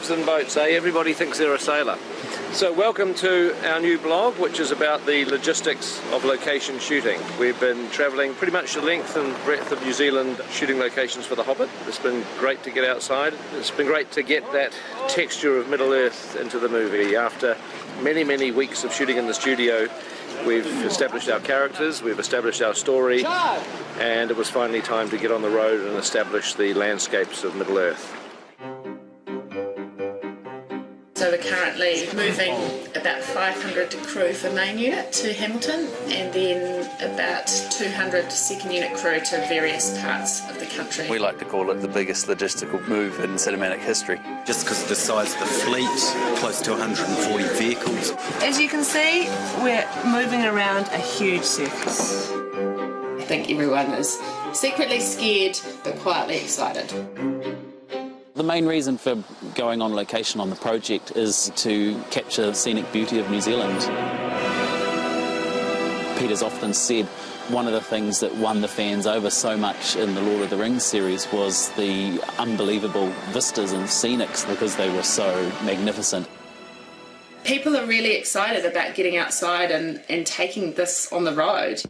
ships and boats, eh? Everybody thinks they're a sailor. So welcome to our new blog, which is about the logistics of location shooting. We've been travelling pretty much the length and breadth of New Zealand shooting locations for The Hobbit. It's been great to get outside. It's been great to get that texture of Middle-earth into the movie. After many, many weeks of shooting in the studio, we've established our characters, we've established our story, and it was finally time to get on the road and establish the landscapes of Middle-earth. So we're currently moving about 500 crew for main unit to Hamilton, and then about 200 second unit crew to various parts of the country. We like to call it the biggest logistical move in cinematic history. Just because of the size of the fleet, close to 140 vehicles. As you can see, we're moving around a huge circus. I think everyone is secretly scared but quietly excited. The main reason for going on location on the project is to capture the scenic beauty of New Zealand. Peter's often said one of the things that won the fans over so much in the Lord of the Rings series was the unbelievable vistas and scenics because they were so magnificent. People are really excited about getting outside and taking this on the road.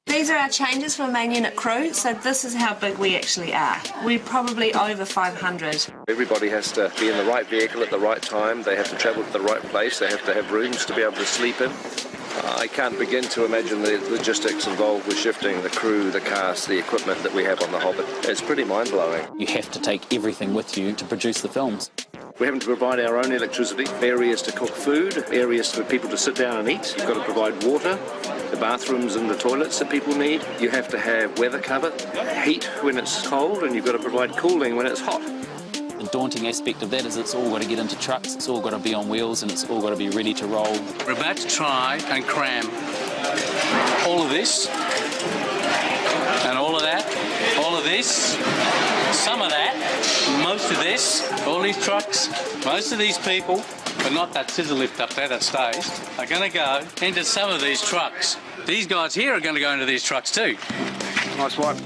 These are our changes for main unit crew, so this is how big we actually are. We're probably over 500. Everybody has to be in the right vehicle at the right time, they have to travel to the right place, they have to have rooms to be able to sleep in. I can't begin to imagine the logistics involved with shifting the crew, the cast, the equipment that we have on The Hobbit. It's pretty mind-blowing. You have to take everything with you to produce the films. We're having to provide our own electricity, areas to cook food, areas for people to sit down and eat. You've got to provide water, the bathrooms and the toilets that people need. You have to have weather cover, heat when it's cold, and you've got to provide cooling when it's hot. The daunting aspect of that is it's all got to get into trucks, it's all got to be on wheels, and it's all got to be ready to roll. We're about to try and cram all of this, and all of that, all of this, some of that, most of this, all these trucks, most of these people, but not that scissor lift up there that stays, are going to go into some of these trucks. These guys here are going to go into these trucks too. Nice one.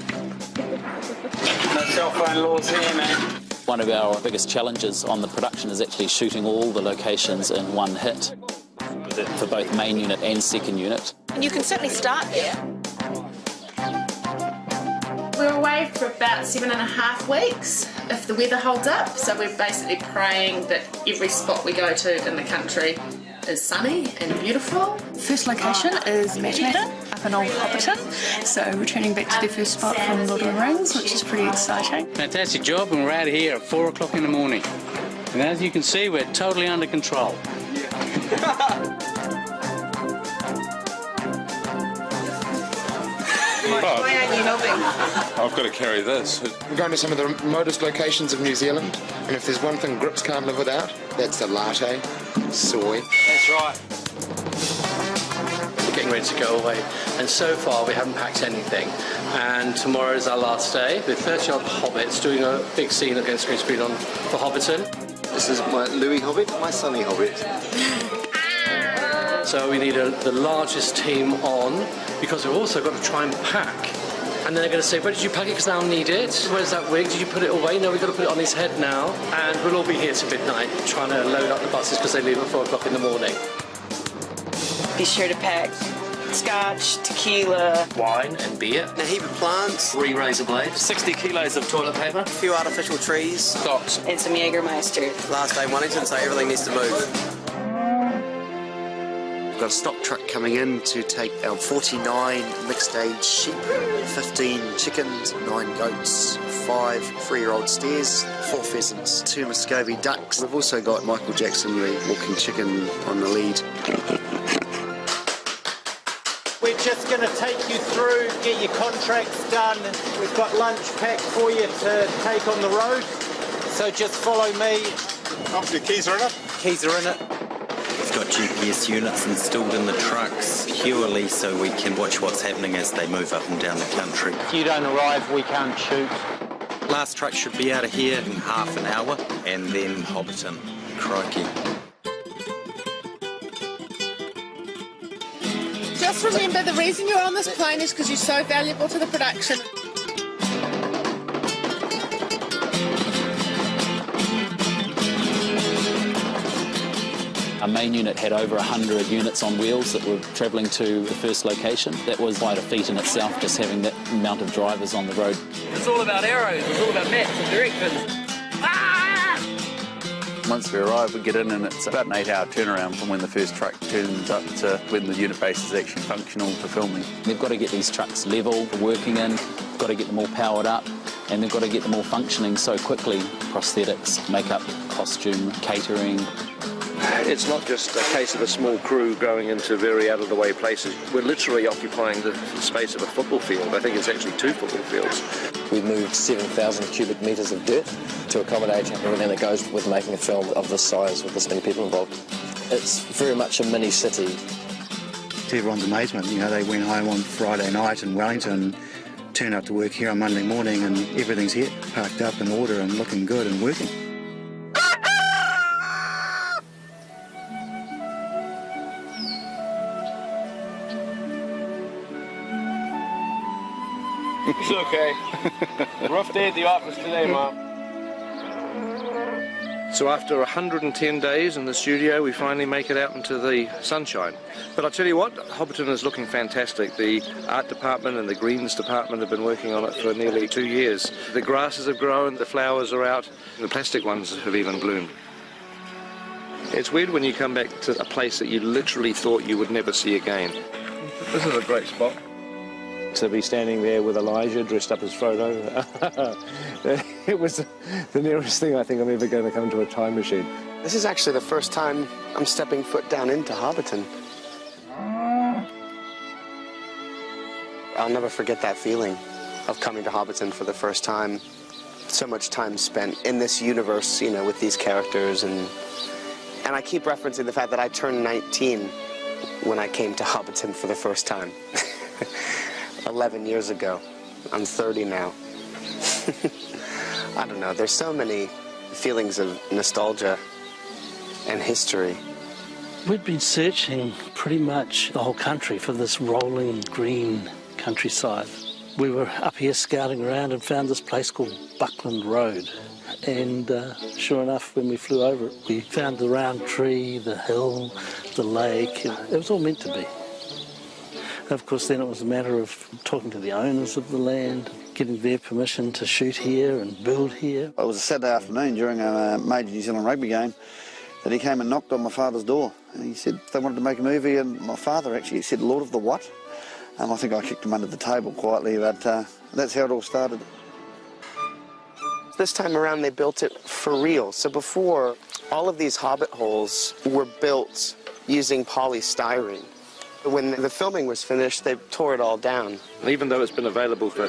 No cell phone laws here, man. One of our biggest challenges on the production is actually shooting all the locations in one hit for both main unit and second unit. And you can certainly start there. We're away for about 7.5 weeks if the weather holds up, so we're basically praying that every spot we go to in the country is sunny and beautiful. First location is Matamata, up in Old Hobbiton, so returning back to the first spot from Lord of the Rings, which is pretty exciting. Fantastic job, and we're out of here at 4 o'clock in the morning. And as you can see, we're totally under control. Why aren't you helping? I've got to carry this. We're going to some of the remotest locations of New Zealand, and if there's one thing Grips can't live without, that's the latte, soy. That's right. We're getting ready to go away, and so far we haven't packed anything. And tomorrow is our last day with 30-odd hobbits doing a big scene against green screen on for Hobbiton. This is my Louis Hobbit, my Sonny Hobbit. So we need the largest team on, because we've also got to try and pack. And then they're going to say, where did you pack it? Because I need it. Where's that wig? Did you put it away? No, we've got to put it on his head now. And we'll all be here till midnight trying to load up the buses because they leave at 4 o'clock in the morning. Be sure to pack scotch, tequila, wine and beer. A heap of plants. 3 razor blades. 60 kilos of toilet paper. A few artificial trees. Socks. and some Jägermeister. Last day Wellington, so everything needs to move. We've got a stock truck coming in to take our 49 mixed age sheep, 15 chickens, 9 goats, 5 3-year-old steers, 4 pheasants, 2 Muscovy ducks. We've also got Michael Jackson, the walking chicken, on the lead. We're just going to take you through, get your contracts done. We've got lunch packed for you to take on the road. So just follow me. Oh, the keys are in it? Keys are in it. We've got GPS units installed in the trucks purely so we can watch what's happening as they move up and down the country. If you don't arrive, we can't shoot. Last truck should be out of here in half an hour, and then Hobbiton. Crikey. Just remember, the reason you're on this plane is because you're so valuable to the production. Our main unit had over 100 units on wheels that were travelling to the first location. That was quite a feat in itself, just having that amount of drivers on the road. It's all about arrows, it's all about maps and directions. Once we arrive, we get in and it's about an 8-hour turnaround from when the first truck turns up to when the unit base is actually functional for filming. We've got to get these trucks level for working in, we've got to get them all powered up, and they've got to get them all functioning so quickly. Prosthetics, makeup, costume, catering. It's not just a case of a small crew going into very out-of-the-way places. We're literally occupying the space of a football field. I think it's actually 2 football fields. We moved 7,000 cubic metres of dirt to accommodate everything that goes with making a film of this size with this many people involved. It's very much a mini city. To everyone's amazement, you know, they went home on Friday night in Wellington, turned up to work here on Monday morning, and everything's here, parked up in order and looking good and working. It's okay. Rough day at the office today, Mom. So after 110 days in the studio, we finally make it out into the sunshine. But I'll tell you what, Hobbiton is looking fantastic. The art department and the greens department have been working on it for nearly 2 years. The grasses have grown, the flowers are out, and the plastic ones have even bloomed. It's weird when you come back to a place that you literally thought you would never see again. This is a great spot. To be standing there with Elijah dressed up as Frodo, it was the nearest thing I think I'm ever going to come to a time machine. This is actually the first time I'm stepping foot down into Hobbiton. I'll never forget that feeling of coming to Hobbiton for the first time. So much time spent in this universe, you know, with these characters, and I keep referencing the fact that I turned 19 when I came to Hobbiton for the first time. 11 years ago. I'm 30 now. I don't know, there's so many feelings of nostalgia and history. We'd been searching pretty much the whole country for this rolling green countryside. We were up here scouting around and found this place called Buckland Road. And sure enough, when we flew over it, we found the round tree, the hill, the lake. It was all meant to be. Of course, then it was a matter of talking to the owners of the land, getting their permission to shoot here and build here. It was a Saturday afternoon during a major New Zealand rugby game that he came and knocked on my father's door. And he said they wanted to make a movie, and my father actually said, Lord of the what? I think I kicked him under the table quietly, but that's how it all started. This time around, they built it for real. So before, all of these hobbit holes were built using polystyrene. When the filming was finished, they tore it all down. Even though it's been available for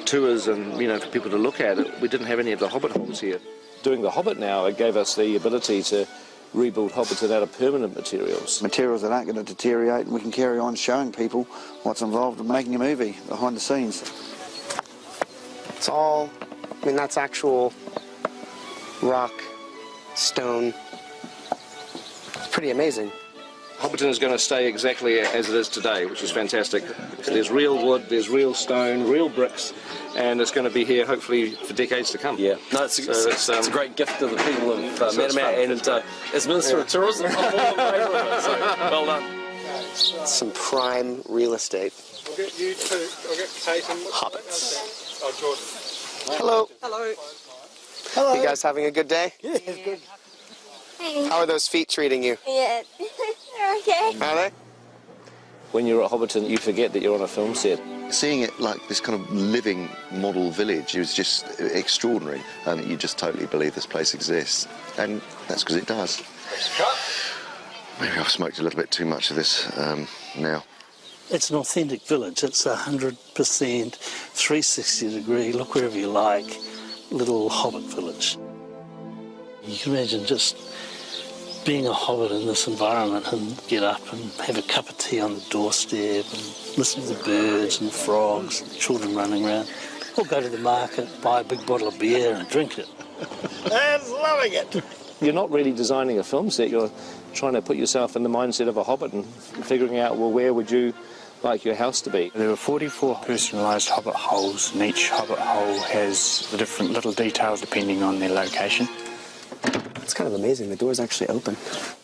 tours and, you know, for people to look at it, we didn't have any of the Hobbit holes here. Doing the Hobbit now, it gave us the ability to rebuild Hobbiton out of permanent materials. Materials that aren't going to deteriorate, and we can carry on showing people what's involved in making a movie, behind the scenes. It's all, I mean, that's actual rock, stone. It's pretty amazing. Hobbiton is going to stay exactly as it is today, which is fantastic. There's real wood, there's real stone, real bricks, and it's going to be here hopefully for decades to come. Yeah, no, it's a great gift to the people of Manamac, and as Minister of Tourism, I'm all in favour of it, so well done. Some prime real estate. I'll get you two, I'll get Kate and Hobbits. Oh, Jordan. Hello. Hello. Hello. You guys having a good day? Yeah, it's good. Hey. How are those feet treating you? Yeah, they're okay. Are they? When you're at Hobbiton, you forget that you're on a film set. Seeing it like this kind of living model village, it was just extraordinary. And you just totally believe this place exists. And that's because it does. Maybe I've smoked a little bit too much of this now. It's an authentic village. It's 100% 360-degree, look wherever you like, little hobbit village. You can imagine just being a hobbit in this environment and get up and have a cup of tea on the doorstep and listen to the birds and the frogs and the children running around. Or go to the market, buy a big bottle of beer and drink it. I'm loving it. You're not really designing a film set, you're trying to put yourself in the mindset of a hobbit and figuring out, well, where would you like your house to be? There are 44 personalised hobbit holes, and each hobbit hole has the different little details depending on their location. It's kind of amazing. The door's actually open.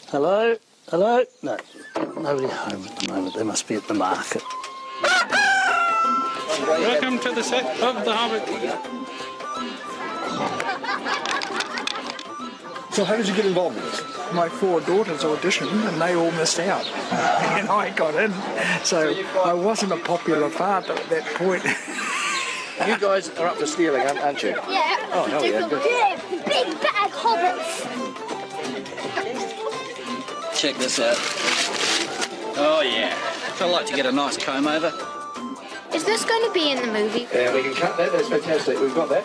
Hello? Hello? No, nobody home at the moment. They must be at the market. Welcome to the set of The Hobbit. So how did you get involved with this? My 4 daughters auditioned and they all missed out. And I got in. So I wasn't a popular father at that point. You guys are up for stealing, aren't you? Yeah. Oh, hell yeah. Good. Big bag hobbits. Check this out. Oh yeah. I'd like to get a nice comb over. Is this going to be in the movie? Yeah, we can cut that. That's fantastic. We've got that.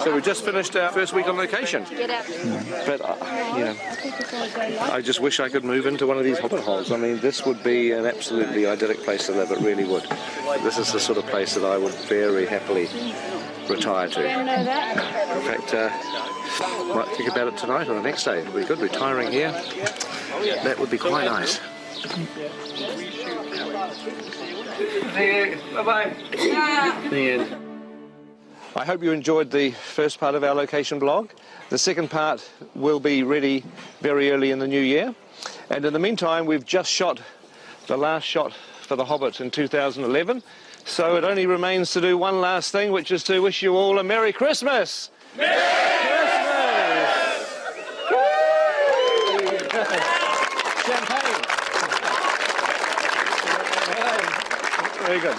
So we just finished our first week on location. Get out. But, I just wish I could move into one of these hobbit holes. I mean, this would be an absolutely idyllic place to live. It really would. This is the sort of place that I would very happily retire to. In fact, might think about it tonight or the next day. It would be good retiring here. That would be quite nice. Bye-bye. The end. I hope you enjoyed the first part of our location blog. The second part will be ready very early in the new year. And in the meantime, we've just shot the last shot for The Hobbit in 2011. So it only remains to do one last thing, which is to wish you all a Merry Christmas! Merry Christmas! Champagne! Very good.